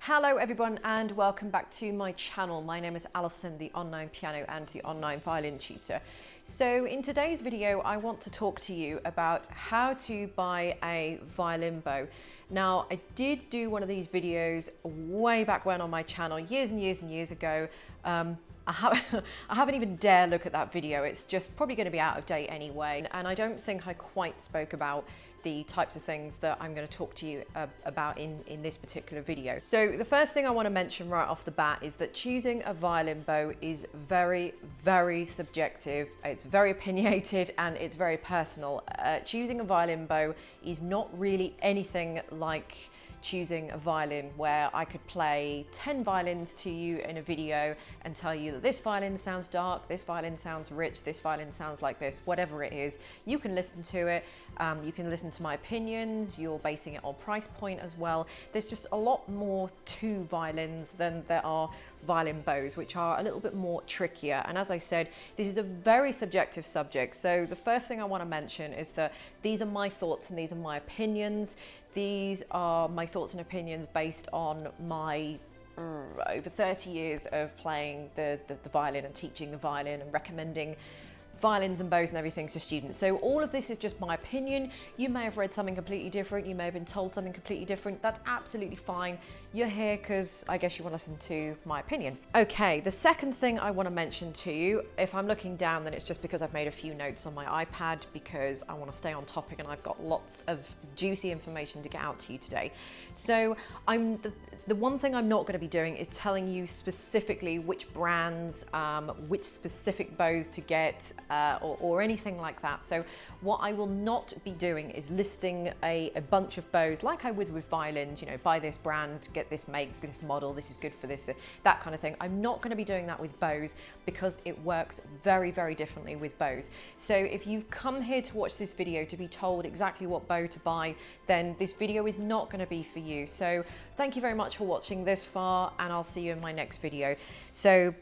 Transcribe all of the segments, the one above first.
Hello everyone and welcome back to my channel. My name is Alison, the online piano and the online violin tutor. So in today's video I want to talk to you about how to buy a violin bow. Now I did do one of these videos way back when on my channel years and years ago. I haven't even dared look at that video. It's just probably going to be out of date anyway. And I don't think I quite spoke about the types of things that I'm going to talk to you about in this particular video. So the first thing I want to mention right off the bat is that choosing a violin bow is very, very subjective. It's very opinionated and it's very personal. Choosing a violin bow is not really anything like choosing a violin where I could play 10 violins to you in a video and tell you that this violin sounds dark, this violin sounds rich, this violin sounds like this, whatever it is. You can listen to it, you can listen to my opinions, you're basing it on price point as well. There's just a lot more to violins than there are violin bows, which are a little bit more trickier. And as I said, this is a very subjective subject. So the first thing I want to mention is that these are my thoughts and these are my opinions. These are my thoughts and opinions based on my over 30 years of playing the violin and teaching the violin and recommending violins and bows and everything to students. So all of this is just my opinion. You may have read something completely different. You may have been told something completely different. That's absolutely fine. You're here because I guess you want to listen to my opinion. Okay, the second thing I want to mention to you, if I'm looking down, then it's just because I've made a few notes on my iPad because I want to stay on topic and I've got lots of juicy information to get out to you today. So the one thing I'm not going to be doing is telling you specifically which brands, which specific bows to get, or anything like that. So what I will not be doing is listing a bunch of bows like I would with violins, you know, buy this brand, get this make, this model, this is good for this, that kind of thing. I'm not going to be doing that with bows because it works very, very differently with bows. So if you've come here to watch this video to be told exactly what bow to buy, then this video is not going to be for you. So thank you very much for watching this far and I'll see you in my next video. So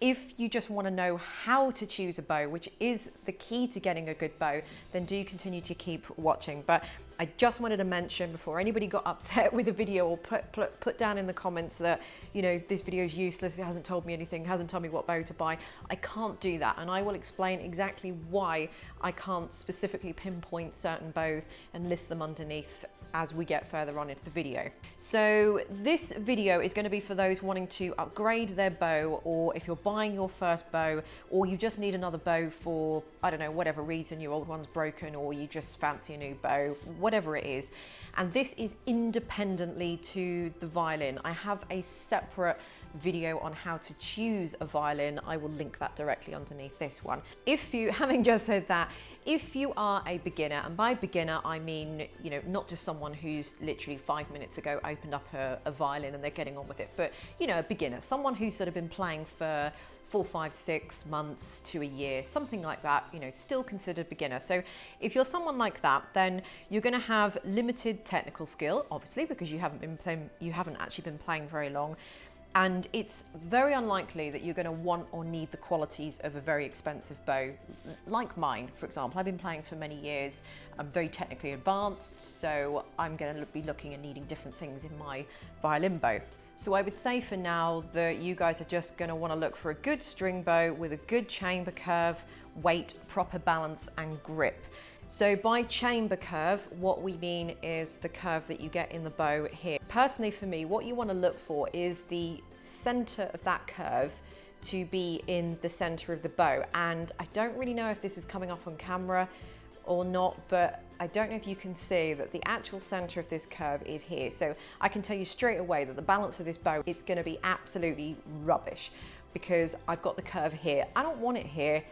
if you just want to know how to choose a bow, which is the key to getting a good bow, then do continue to keep watching. But I just wanted to mention before anybody got upset with the video or put down in the comments that, you know, this video is useless, it hasn't told me anything, hasn't told me what bow to buy. I can't do that, and I will explain exactly why I can't specifically pinpoint certain bows and list them underneath as we get further on into the video. So this video is going to be for those wanting to upgrade their bow, or if you're buying your first bow, or you just need another bow for, I don't know, whatever reason, your old one's broken, or you just fancy a new bow, whatever it is. And this is independently to the violin. I have a separate video on how to choose a violin. I will link that directly underneath this one. If you, having just said that, if you are a beginner, and by beginner I mean, you know, not just someone who's literally 5 minutes ago opened up a violin and they're getting on with it, but, you know, a beginner, someone who's sort of been playing for 4, 5, 6 months to a year, something like that, you know, still considered beginner. So if you're someone like that, then you're going to have limited technical skill, obviously, because you haven't actually been playing very long. And it's very unlikely that you're going to want or need the qualities of a very expensive bow, like mine, for example. I've been playing for many years. I'm very technically advanced, so I'm going to be looking and needing different things in my violin bow. So I would say for now that you guys are just going to want to look for a good string bow with a good chamber curve, weight, proper balance and grip. So by chamber curve, what we mean is the curve that you get in the bow here. Personally for me, what you want to look for is the center of that curve to be in the center of the bow. And I don't really know if this is coming off on camera or not, but I don't know if you can see that the actual center of this curve is here. So I can tell you straight away that the balance of this bow, it's going to be absolutely rubbish because I've got the curve here. I don't want it here.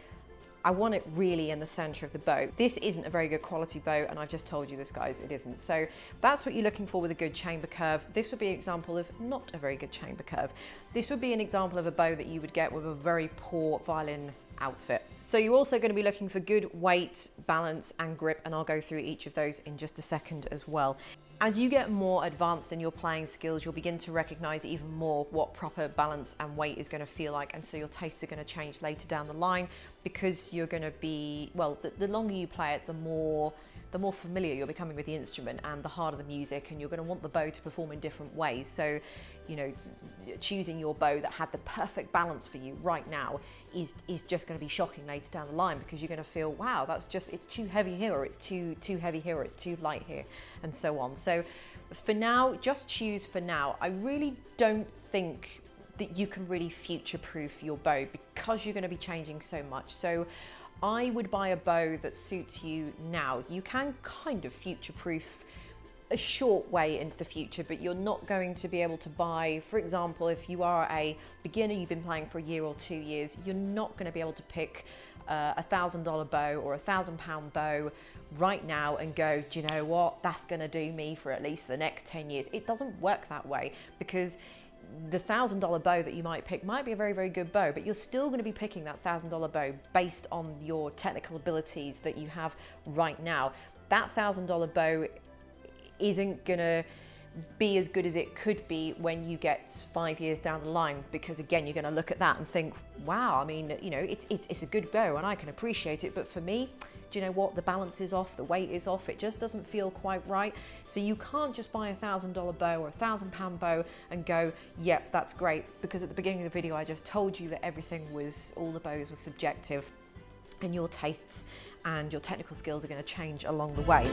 I want it really in the center of the bow. This isn't a very good quality bow, and I've just told you this, guys, it isn't. So that's what you're looking for with a good chamber curve. This would be an example of not a very good chamber curve. This would be an example of a bow that you would get with a very poor violin outfit. So you're also going to be looking for good weight, balance and grip, and I'll go through each of those in just a second as well. As you get more advanced in your playing skills, you'll begin to recognize even more what proper balance and weight is going to feel like, and so your tastes are going to change later down the line because you're going to be, well, the longer you play it, the more the more familiar you're becoming with the instrument and the harder the music, and you're going to want the bow to perform in different ways. So, you know, choosing your bow that had the perfect balance for you right now is just going to be shocking later down the line, because you're going to feel, wow, it's too heavy here, or it's too heavy here, or it's too light here, and so on. So for now, just choose for now. I really don't think that you can really future-proof your bow, because you're going to be changing so much. So I would buy a bow that suits you now. You can kind of future-proof a short way into the future, but you're not going to be able to buy, for example, if you are a beginner, you've been playing for a year or 2 years, you're not going to be able to pick a $1,000 bow or a £1,000 bow right now and go, do you know what, that's going to do me for at least the next 10 years. It doesn't work that way, because the $1,000 bow that you might pick might be a very, very good bow, but you're still going to be picking that $1,000 bow based on your technical abilities that you have right now. That $1,000 bow isn't going to be as good as it could be when you get 5 years down the line, because again, you're going to look at that and think, wow, I mean, you know, it's a good bow and I can appreciate it, but for me, do you know what, the balance is off, the weight is off, it just doesn't feel quite right. So you can't just buy a $1,000 bow or a £1,000 bow and go, yep, that's great, because at the beginning of the video I just told you that all the bows were subjective, and your tastes and your technical skills are going to change along the way.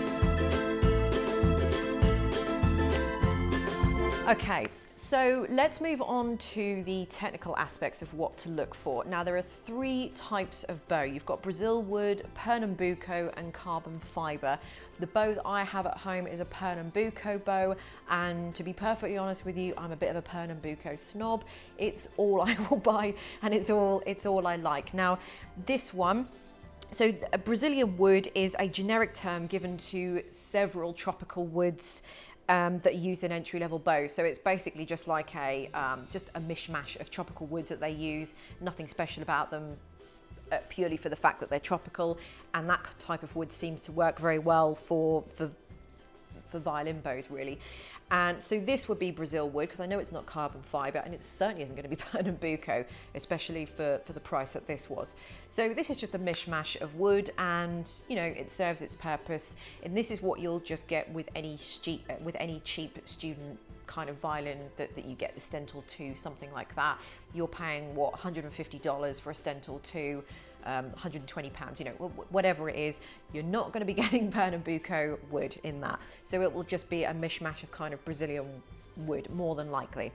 Okay, so let's move on to the technical aspects of what to look for. Now, there are 3 types of bow. You've got Brazil wood, Pernambuco, and carbon fiber. The bow that I have at home is a Pernambuco bow, and to be perfectly honest with you, I'm a bit of a Pernambuco snob. It's all I will buy, and it's all I like. Now, this one, so a Brazilian wood is a generic term given to several tropical woods that are used in entry-level bows. So it's basically just like just a mishmash of tropical woods that they use. Nothing special about them, purely for the fact that they're tropical. And that type of wood seems to work very well for violin bows, really. And so this would be Brazil wood, because I know it's not carbon fiber, and it certainly isn't going to be Pernambuco, especially for the price that this was. So this is just a mishmash of wood, and you know, it serves its purpose. And this is what you'll just get with any cheap student kind of violin that you get, the Stentor 2, something like that. You're paying what, $150 for a Stentor 2, £120, you know, whatever it is. You're not going to be getting Pernambuco wood in that, so it will just be a mishmash of kind of Brazilian wood, more than likely.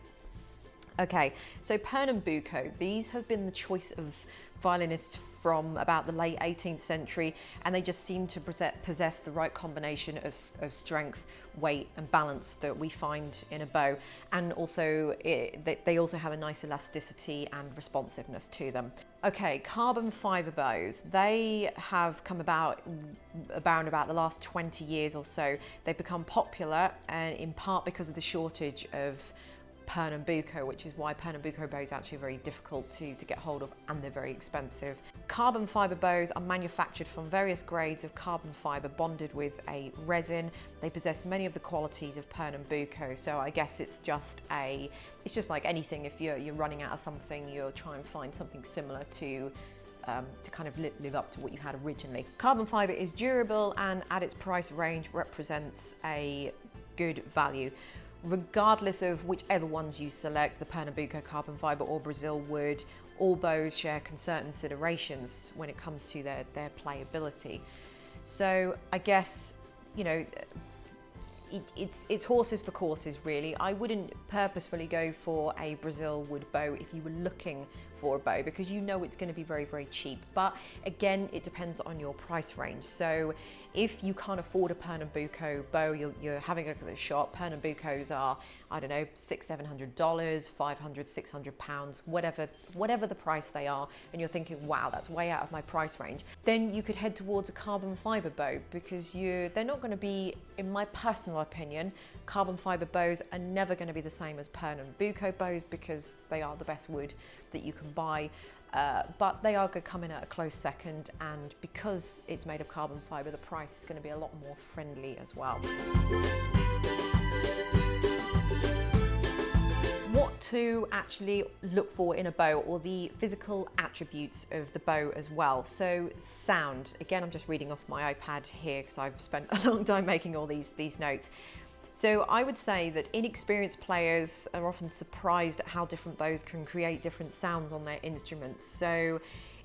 Okay, so Pernambuco, these have been the choice of violinists from about the late 18th century, and they just seem to possess the right combination of strength, weight and balance that we find in a bow, and also they also have a nice elasticity and responsiveness to them. Okay, carbon fiber bows, they have come about the last 20 years or so. They've become popular, and in part because of the shortage of Pernambuco, which is why Pernambuco bows are actually very difficult to get hold of, and they're very expensive. Carbon fiber bows are manufactured from various grades of carbon fiber bonded with a resin. They possess many of the qualities of Pernambuco, so I guess it's just like anything. If you're running out of something, you'll try and find something similar to kind of live up to what you had originally. Carbon fiber is durable, and at its price range represents a good value. Regardless of whichever ones you select, the Pernambuco carbon fiber or Brazil wood, all bows share certain considerations when it comes to their playability. So I guess, you know, it's horses for courses, really. I wouldn't purposefully go for a Brazil wood bow if you were looking for a bow, because you know it's going to be very, very cheap. But again, it depends on your price range. So if you can't afford a Pernambuco bow, you're having a look at the shop. Pernambucos are, I don't know, $600-700, $500, £600, whatever the price they are, and you're thinking, wow, that's way out of my price range, then you could head towards a carbon fiber bow, because they're not going to be, in my personal opinion, carbon fiber bows are never going to be the same as Pernambuco bows, because they are the best wood that you can buy. But they are going to come in at a close second, and because it's made of carbon fiber, the price is going to be a lot more friendly as well. What to actually look for in a bow, or the physical attributes of the bow as well. So sound, again, I'm just reading off my iPad here because I've spent a long time making all these notes. So I would say that inexperienced players are often surprised at how different bows can create different sounds on their instruments. So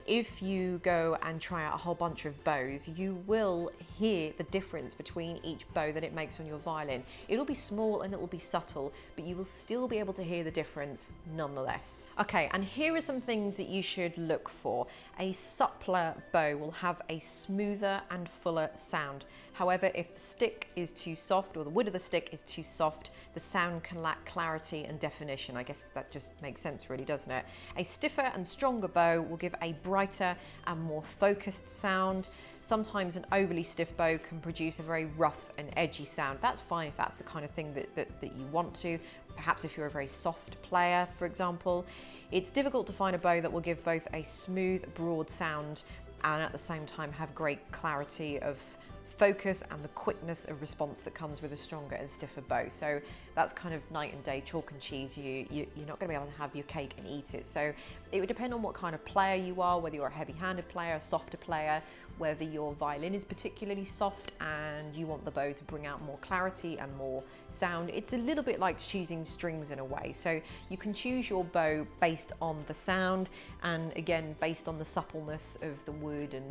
if you go and try out a whole bunch of bows, you will hear the difference between each bow that it makes on your violin. It'll be small and it will be subtle, but you will still be able to hear the difference nonetheless. Okay, and here are some things that you should look for. A suppler bow will have a smoother and fuller sound. However, if the stick is too soft, or the wood of the stick is too soft, the sound can lack clarity and definition. I guess that just makes sense really, doesn't it? A stiffer and stronger bow will give a brighter and more focused sound. Sometimes an overly stiff bow can produce a very rough and edgy sound. That's fine if that's the kind of thing that you want to. Perhaps if you're a very soft player, for example. It's difficult to find a bow that will give both a smooth, broad sound and at the same time have great clarity of focus and the quickness of response that comes with a stronger and stiffer bow. So that's kind of night and day, chalk and cheese. You're not going to be able to have your cake and eat it. So it would depend on what kind of player you are, whether you're a heavy-handed player, a softer player, whether your violin is particularly soft and you want the bow to bring out more clarity and more sound. It's a little bit like choosing strings in a way. So you can choose your bow based on the sound, and again based on the suppleness of the wood and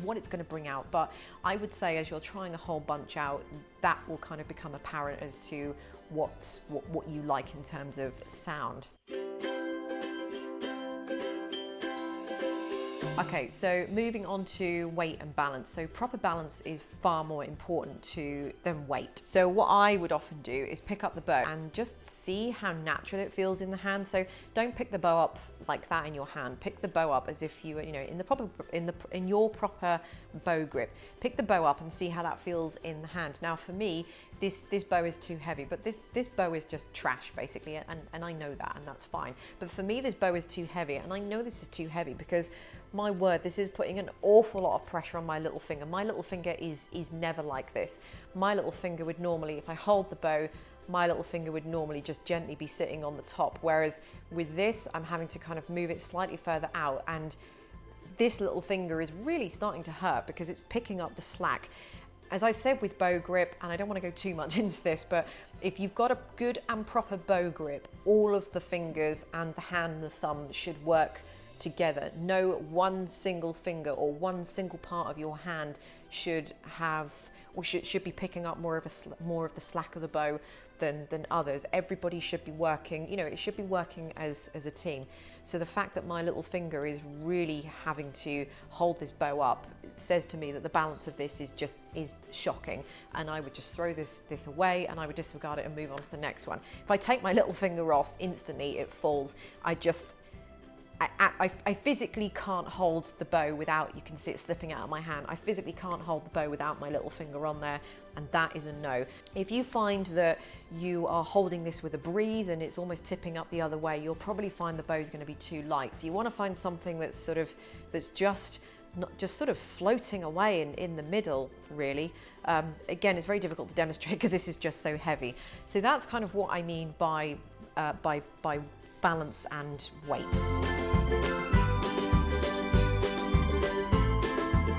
what it's going to bring out. But I would say as you're trying a whole bunch out, that will kind of become apparent as to what you like in terms of sound. Okay, so moving on to weight and balance. So proper balance is far more important than weight. So what I would often do is pick up the bow and just see how natural it feels in the hand. So don't pick the bow up like that in your hand. Pick the bow up as if you were, in your proper bow grip. Pick the bow up and see how that feels in the hand. Now for me, this bow is too heavy, but this bow is just trash basically, and I know that, and that's fine. But for me, this bow is too heavy, and I know this is too heavy because, my word, this is putting an awful lot of pressure on my little finger. My little finger is never like this. My little finger would normally, if I hold the bow, my little finger would normally just gently be sitting on the top, whereas with this, I'm having to kind of move it slightly further out, and this little finger is really starting to hurt because it's picking up the slack. As I said with bow grip, and I don't want to go too much into this, but if you've got a good and proper bow grip, all of the fingers and the hand and the thumb should work together. No one single finger or one single part of your hand should have, or should be picking up more of the slack of the bow than others. Everybody should be working, it should be working as a team. So the fact that my little finger is really having to hold this bow up, it says to me that the balance of this is shocking, and I would just throw this away, and I would disregard it and move on to the next one. If I take my little finger off, instantly it falls. I physically can't hold the bow without, you can see it slipping out of my hand. I physically can't hold the bow without my little finger on there, and that is a no. If you find that you are holding this with a breeze and it's almost tipping up the other way, you'll probably find the bow is going to be too light. So you want to find something that's just sort of floating away in the middle, really. Again, it's very difficult to demonstrate because this is just so heavy. So that's kind of what I mean by balance and weight.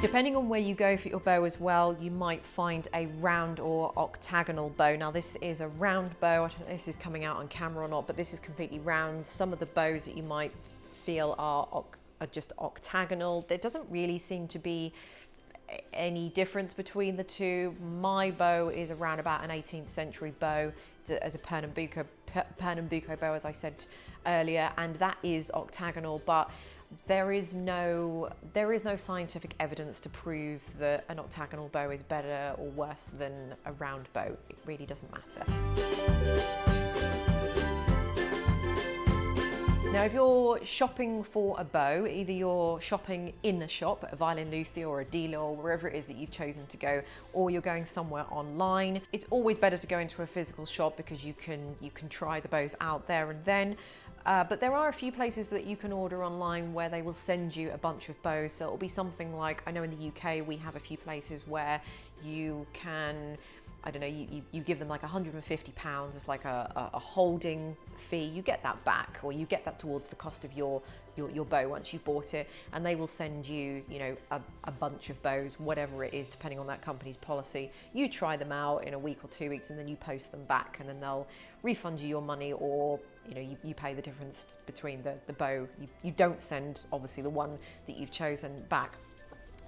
Depending on where you go for your bow as well, you might find a round or octagonal bow. Now this is a round bow. I don't know if this is coming out on camera or not, but this is completely round. Some of the bows that you might feel are just octagonal. There doesn't really seem to be any difference between the two. My bow is around about an 18th century bow as a Pernambuco bow, as I said earlier, and that is octagonal, but there is no scientific evidence to prove that an octagonal bow is better or worse than a round bow. It really doesn't matter. Now, if you're shopping for a bow, either you're shopping in a shop at a violin luthier or a dealer or wherever it is that you've chosen to go, or you're going somewhere online, it's always better to go into a physical shop because you can try the bows out there and then. But there are a few places that you can order online where they will send you a bunch of bows. So it'll be something like, I know in the UK we have a few places where you can I don't know, you give them like £150 as like a holding fee. You get that back, or you get that towards the cost of your bow once you've bought it, and they will send you, you know, a bunch of bows, whatever it is, depending on that company's policy. You try them out in a week or 2 weeks, and then you post them back, and then they'll refund you your money, or you know, you pay the difference between the bow. You don't send obviously the one that you've chosen back.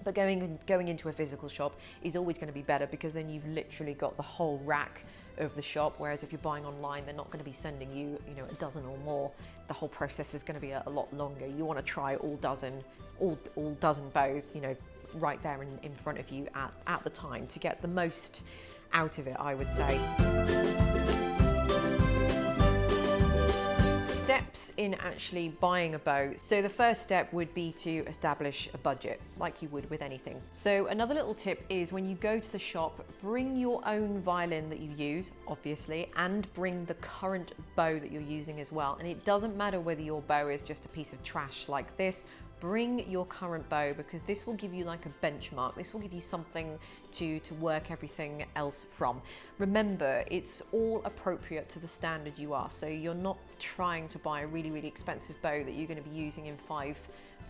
But going into a physical shop is always going to be better, because then you've literally got the whole rack of the shop, whereas if you're buying online, they're not going to be sending you, you know, a dozen or more. The whole process is going to be a lot longer. You want to try all dozen bows, you know, right there in front of you at the time, to get the most out of it, I would say. Steps in actually buying a bow. So the first step would be to establish a budget, like you would with anything. So another little tip is, when you go to the shop, bring your own violin that you use, obviously, and bring the current bow that you're using as well. And it doesn't matter whether your bow is just a piece of trash like this. Bring your current bow, because this will give you like a benchmark. This will give you something to work everything else from. Remember, it's all appropriate to the standard you are. So you're not trying to buy a really, really expensive bow that you're going to be using in five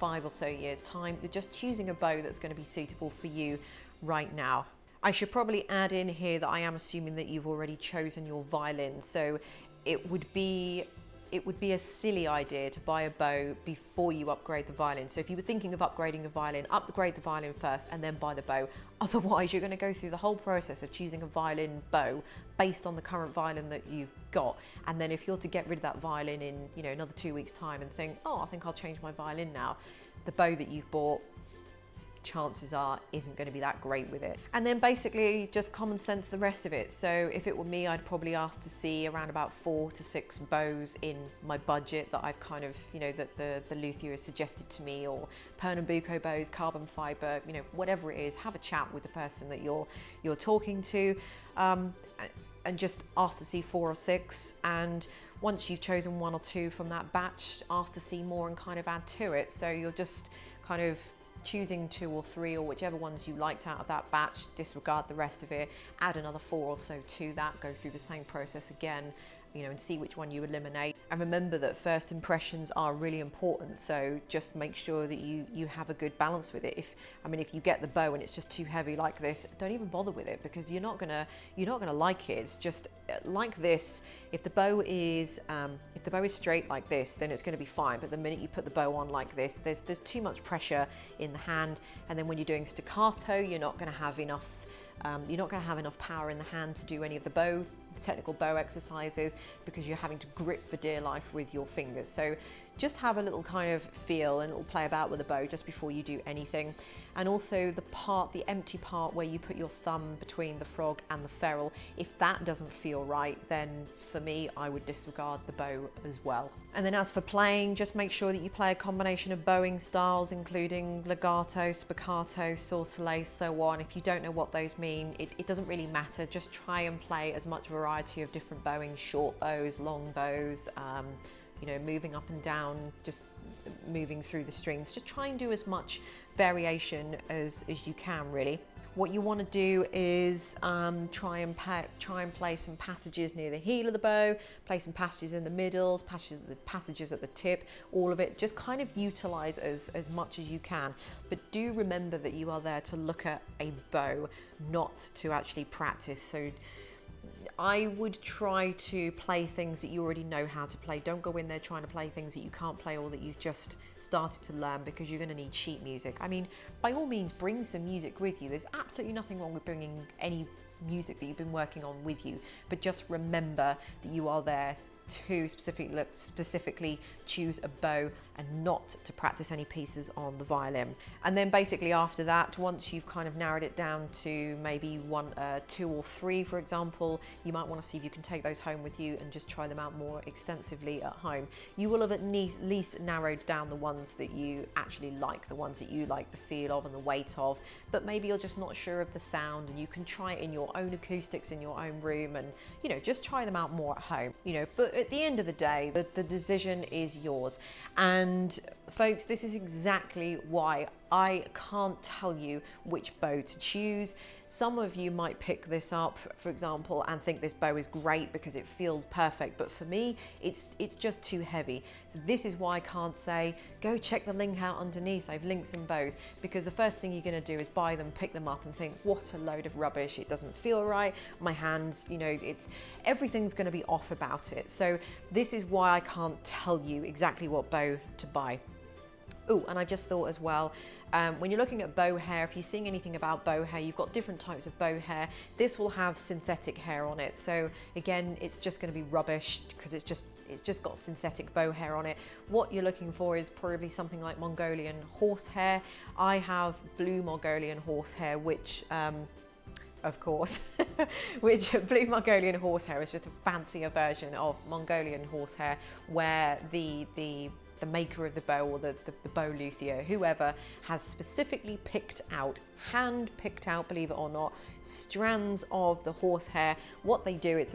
or so years time. You're just choosing a bow that's going to be suitable for you right now. I should probably add in here that I am assuming that you've already chosen your violin. So it would be a silly idea to buy a bow before you upgrade the violin. So if you were thinking of upgrading a violin, upgrade the violin first and then buy the bow. Otherwise, you're going to go through the whole process of choosing a violin bow based on the current violin that you've got. And then if you're to get rid of that violin in, you know, another 2 weeks time and think, oh, I think I'll change my violin now, the bow that you've bought, chances are, isn't going to be that great with it. And then basically just common sense the rest of it. So if it were me, I'd probably ask to see around about 4 to 6 bows in my budget that I've kind of, you know, that the luthier has suggested to me, or Pernambuco bows, carbon fiber, you know, whatever it is. Have a chat with the person that you're talking to, and just ask to see 4 or 6. And once you've chosen 1 or 2 from that batch, ask to see more and kind of add to it. So you're just kind of choosing 2 or 3, or whichever ones you liked out of that batch, disregard the rest of it, add another 4 or so to that, go through the same process again, you know, and see which one you eliminate. And remember that first impressions are really important, so just make sure that you have a good balance with it. If you get the bow and it's just too heavy like this, don't even bother with it, because you're not gonna like it. It's just like this. If the bow is straight like this, then it's going to be fine. But the minute you put the bow on like this, there's too much pressure in the hand, and then when you're doing staccato, you're not going to have enough power in the hand to do any of the technical bow exercises, because you're having to grip for dear life with your fingers. So just have a little kind of feel and a little play about with the bow just before you do anything. And also the empty part where you put your thumb between the frog and the ferrule, if that doesn't feel right, then for me, I would disregard the bow as well. And then as for playing, just make sure that you play a combination of bowing styles, including legato, spiccato, sautelé, so on. If you don't know what those mean, it doesn't really matter. Just try and play as much variety of different bowing, short bows, long bows, you know, moving up and down, just moving through the strings. Just try and do as much variation as you can, really. What you want to do is try and play some passages near the heel of the bow, play some passages in the middle, passages at the tip, all of it. Just kind of utilize as much as you can. But do remember that you are there to look at a bow, not to actually practice. So I would try to play things that you already know how to play. Don't go in there trying to play things that you can't play or that you've just started to learn, because you're going to need sheet music. I mean, by all means, bring some music with you. There's absolutely nothing wrong with bringing any music that you've been working on with you, but just remember that you are there to specifically choose a bow and not to practice any pieces on the violin. And then basically after that, once you've kind of narrowed it down to maybe 2 or 3, for example, you might want to see if you can take those home with you and just try them out more extensively at home. You will have at least narrowed down the ones that you actually like, the ones that you like the feel of and the weight of, but maybe you're just not sure of the sound, and you can try it in your own acoustics in your own room, and, you know, just try them out more at home, you know. But at the end of the day, the decision is yours. And folks, this is exactly why I can't tell you which bow to choose. Some of you might pick this up, for example, and think this bow is great because it feels perfect, but for me, it's just too heavy. So this is why I can't say, go check the link out underneath, I've linked some bows, because the first thing you're gonna do is buy them, pick them up and think, what a load of rubbish, it doesn't feel right, my hands, you know, everything's gonna be off about it. So this is why I can't tell you exactly what bow to buy. Oh, and I just thought as well, when you're looking at bow hair, if you're seeing anything about bow hair, you've got different types of bow hair. This will have synthetic hair on it. So again, it's just going to be rubbish because it's just got synthetic bow hair on it. What you're looking for is probably something like Mongolian horsehair. I have blue Mongolian horsehair, which of course, which blue Mongolian horsehair is just a fancier version of Mongolian horsehair, where the maker of the bow or the bow luthier, whoever, has specifically hand picked out, believe it or not, strands of the horsehair. What they do, it's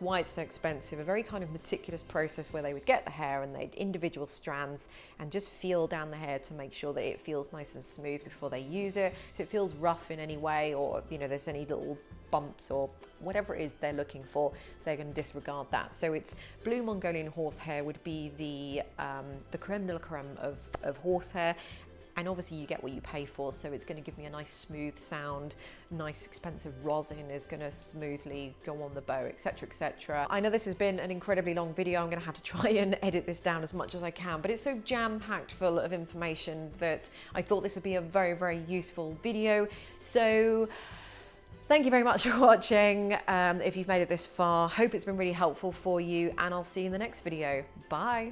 why it's so expensive, a very kind of meticulous process where they would get the hair and they'd individual strands and just feel down the hair to make sure that it feels nice and smooth before they use it. If it feels rough in any way, or you know, there's any little bumps or whatever it is they're looking for, they're going to disregard that. So it's blue Mongolian horsehair would be the creme de la creme of horsehair. And obviously you get what you pay for, so it's going to give me a nice smooth sound, nice expensive rosin is going to smoothly go on the bow, etc, etc. I know this has been an incredibly long video, I'm going to have to try and edit this down as much as I can, but it's so jam-packed full of information that I thought this would be a very, very useful video. So thank you very much for watching. If you've made it this far, hope it's been really helpful for you, and I'll see you in the next video. Bye.